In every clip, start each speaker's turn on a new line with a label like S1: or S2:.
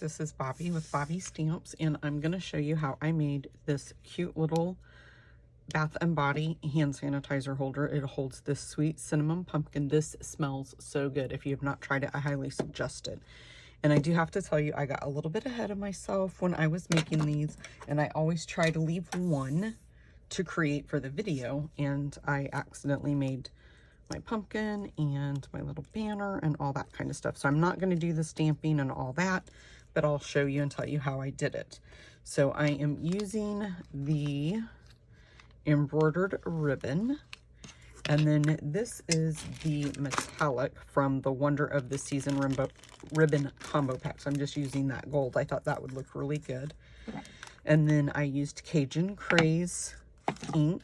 S1: this is Bobby with Bobby Stamps, and I'm going to show you how I made this cute little Bath and Body hand sanitizer holder. It holds this sweet cinnamon pumpkin. This smells so good. If you have not tried it, I highly suggest it. And I do have to tell you, I got a little bit ahead of myself when I was making these, and I always try to leave one to create for the video, and I accidentally made my pumpkin and my little banner and all that kind of stuff. So I'm not going to do the stamping and all that, but I'll show you and tell you how I did it. So I am using the embroidered ribbon, and then this is the metallic from the Wonder of the Season ribbon combo pack. So I'm just using that gold. I thought that would look really good. And then I used Cajun Craze ink.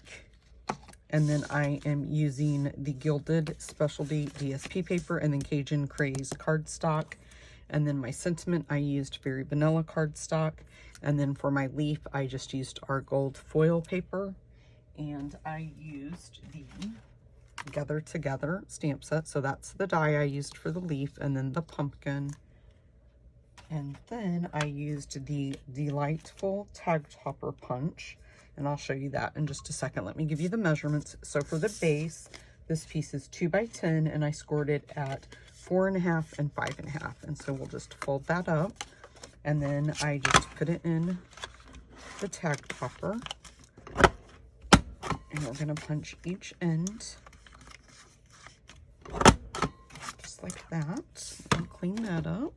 S1: And then I am using the Gilded Specialty DSP paper and then Cajun Craze cardstock. And then my sentiment, I used Very Vanilla cardstock. And then for my leaf, I just used our gold foil paper. And I used the Gather Together stamp set. So that's the die I used for the leaf, and then the pumpkin. And then I used the Delightful Tag Topper Punch. And I'll show you that in just a second. Let me give you the measurements. So for the base, this piece is 2 by 10, and I scored it at 4.5 and 5.5. And so we'll just fold that up, and then I just put it in the tag topper, and we're gonna punch each end just like that, and clean that up.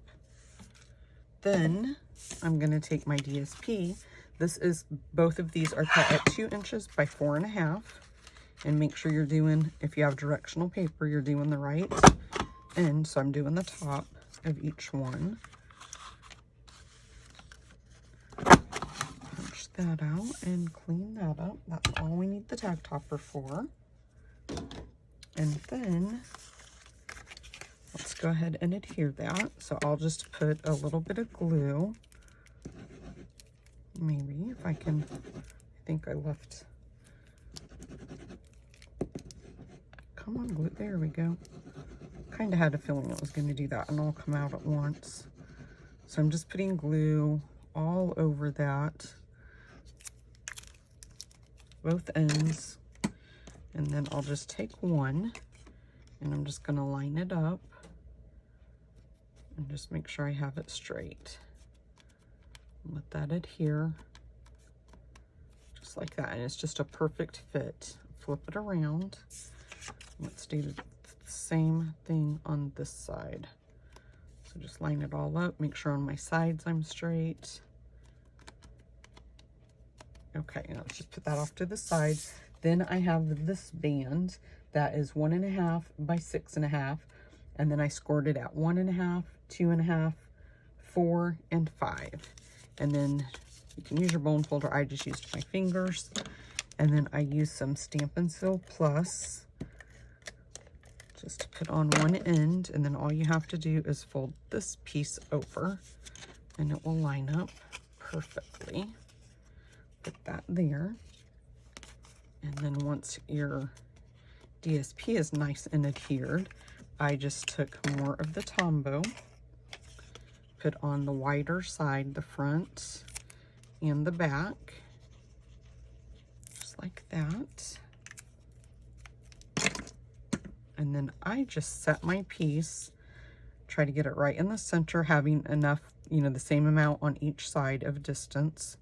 S1: Then I'm gonna take my DSP. This is, both of these are cut at 2 inches by 4.5. And make sure you're doing, if you have directional paper, you're doing the right end. So I'm doing the top of each one. Punch that out and clean that up. That's all we need the tag topper for. And then let's go ahead and adhere that. So I'll just put a little bit of glue. Maybe if I can, I think I left, come on glue, there we go. Kind of had a feeling it was going to do that and all come out at once. So I'm just putting glue all over that, both ends, and then I'll just take one and I'm just going to line it up and just make sure I have it straight. Let that adhere just like that, and it's just a perfect fit. Flip it around. Let's do the same thing on this side. So just line it all up, make sure on my sides I'm straight. Okay, now let's just put that off to the side. Then I have this band that is 1.5 by 6.5, and then I scored it at 1.5, 2.5, 4, and 5. And then you can use your bone folder. I just used my fingers. And then I used some Stampin' Seal Plus just to put on one end. And then all you have to do is fold this piece over and it will line up perfectly. Put that there. And then once your DSP is nice and adhered, I just took more of the Tombow, put on the wider side, the front and the back, just like that. And then I just set my piece, try to get it right in the center, having enough, you know, the same amount on each side of distance.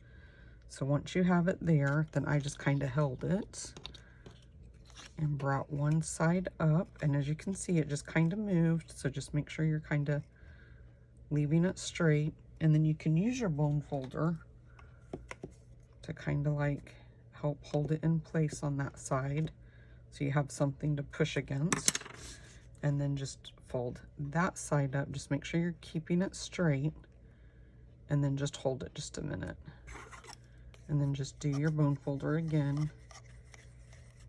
S1: So once you have it there, then I just kind of held it and brought one side up, and as you can see, it just kind of moved. So just make sure you're kind of leaving it straight, and then you can use your bone folder to kind of like help hold it in place on that side, so you have something to push against. And then just fold that side up, just make sure you're keeping it straight, and then just hold it just a minute, and then just do your bone folder again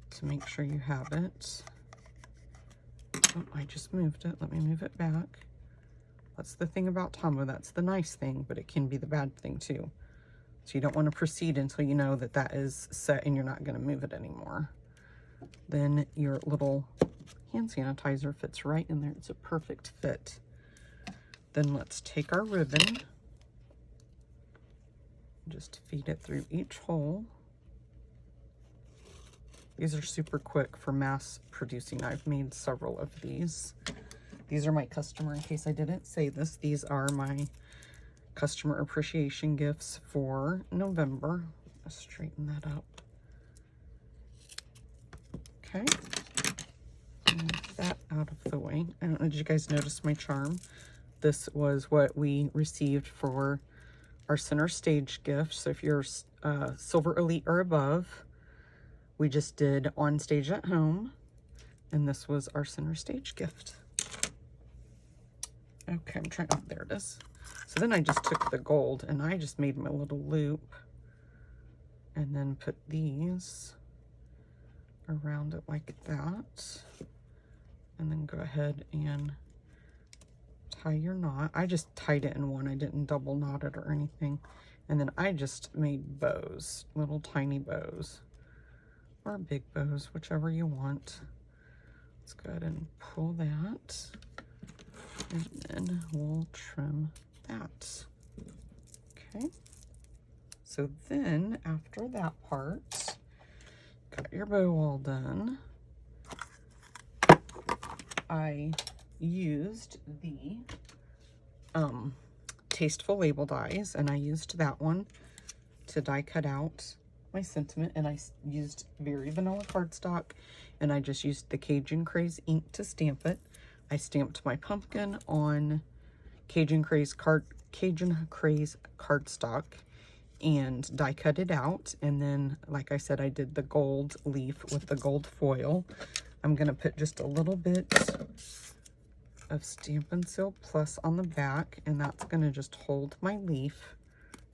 S1: to make sure you have it. Oh, I just moved it. Let me move it back. That's the thing about Tombow. That's the nice thing, but it can be the bad thing too. So you don't want to proceed until you know that that is set and you're not going to move it anymore. Then your little hand sanitizer fits right in there. It's a perfect fit. Then let's take our ribbon Just feed it through each hole. These are super quick for mass producing. I've made several of these. These are my customer, in case I didn't say this, these are my customer appreciation gifts for November. Let's straighten that up. Okay. Move that out of the way. I don't know, did you guys notice my charm? This was what we received for our center stage gift. So if you're Silver Elite or above, we just did On Stage at Home, and this was our center stage gift. Okay, I'm trying, oh, there it is. So then I just took the gold and I just made my little loop and then put these around it like that. And then go ahead and tie your knot. I just tied it in one. I didn't double knot it or anything. And then I just made bows, little tiny bows or big bows, whichever you want. Let's go ahead and pull that. And then we'll trim that. Okay. So then after that part, got your bow all done. I used the Tasteful Label dies, and I used that one to die cut out my sentiment, and I used very vanilla cardstock, and I just used the Cajun Craze ink to stamp it. I stamped my pumpkin on Cajun Craze cardstock and die cut it out, and then like I said, I did the gold leaf with the gold foil. I'm gonna put just a little bit of Stampin' Seal Plus on the back, and that's gonna just hold my leaf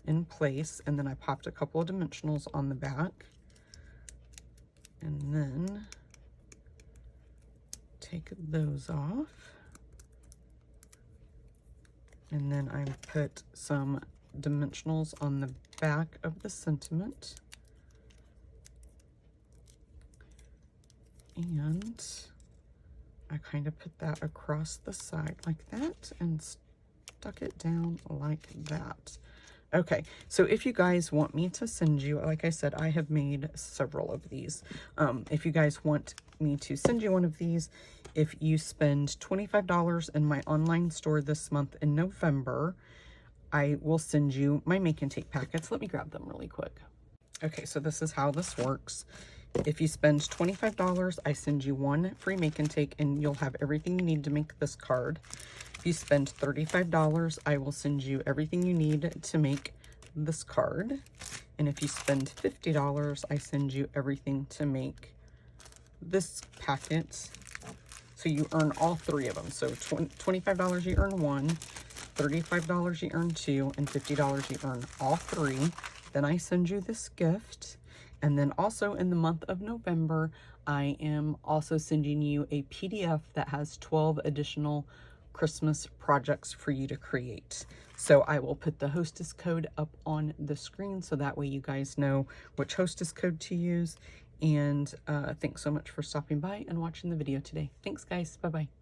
S1: in place. And then I popped a couple of dimensionals on the back, and then take those off. And then I put some dimensionals on the back of the sentiment. And I kind of put that across the side like that and stuck it down like that. Okay, so if you guys want me to send you, like I said, I have made several of these. If you guys want me to send you one of these, if you spend $25 in my online store this month in November, I will send you my make and take packets. Let me grab them really quick. Okay, so this is how this works. If you spend $25, I send you one free make and take, and you'll have everything you need to make this card. If you spend $35, I will send you everything you need to make this card. And if you spend $50, I send you everything to make this packet. So you earn all three of them. So $25 you earn one, $35 you earn two, and $50 you earn all three. Then I send you this gift. And then also in the month of November, I am also sending you a PDF that has 12 additional Christmas projects for you to create. So I will put the hostess code up on the screen so that way you guys know which hostess code to use. And thanks so much for stopping by and watching the video today. Thanks guys, bye-bye.